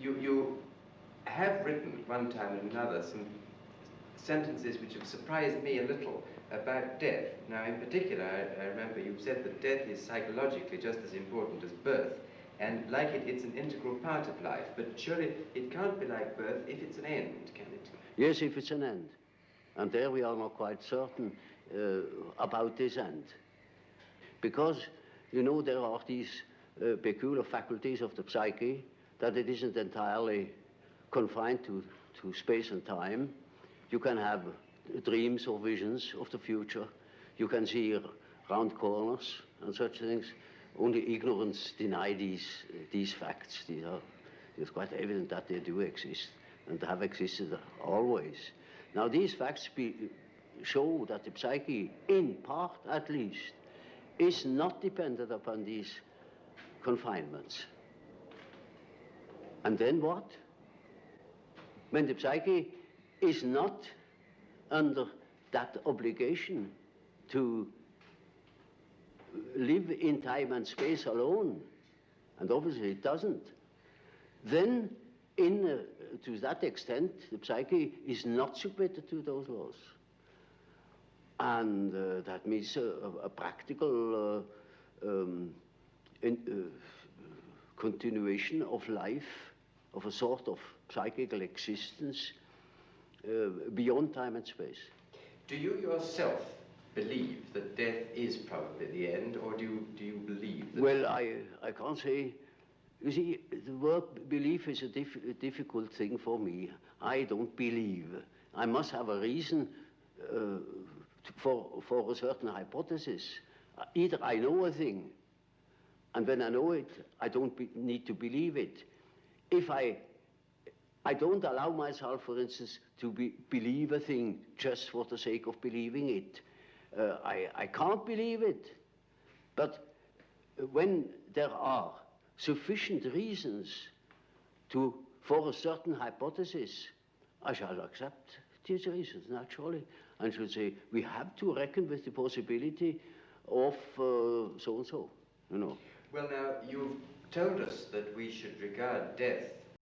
You have written at one time and another some sentences which have surprised me a little about death. Now, in particular, I remember you've said that death is psychologically just as important as birth, and like it, it's an integral part of life. But surely it can't be like birth if it's an end, can it? Yes, if it's an end. And there we are not quite certain about this end. Because, you know, there are these peculiar faculties of the psyche that it isn't entirely confined to space and time. You can have dreams or visions of the future. You can see round corners and such things. Only ignorance deny these facts. It's quite evident that they do exist and have existed always. Now, these facts show that the psyche, in part at least, is not dependent upon these confinements. And then what? When the psyche is not under that obligation to live in time and space alone, and obviously it doesn't, then to that extent the psyche is not submitted to those laws. And that means a practical continuation of life, of a sort of psychical existence beyond time and space. Do you yourself believe that death is probably the end, or do you believe that... Well, I can't say. You see, the word belief is a difficult thing for me. I don't believe. I must have a reason for a certain hypothesis. Either I know a thing, and when I know it, I don't need to believe it. If I don't allow myself, for instance, to believe a thing just for the sake of believing it. I can't believe it. But when there are sufficient reasons for a certain hypothesis, I shall accept these reasons, naturally, and should say, we have to reckon with the possibility of so and so, you know. Well, now, you've told us that we should regard death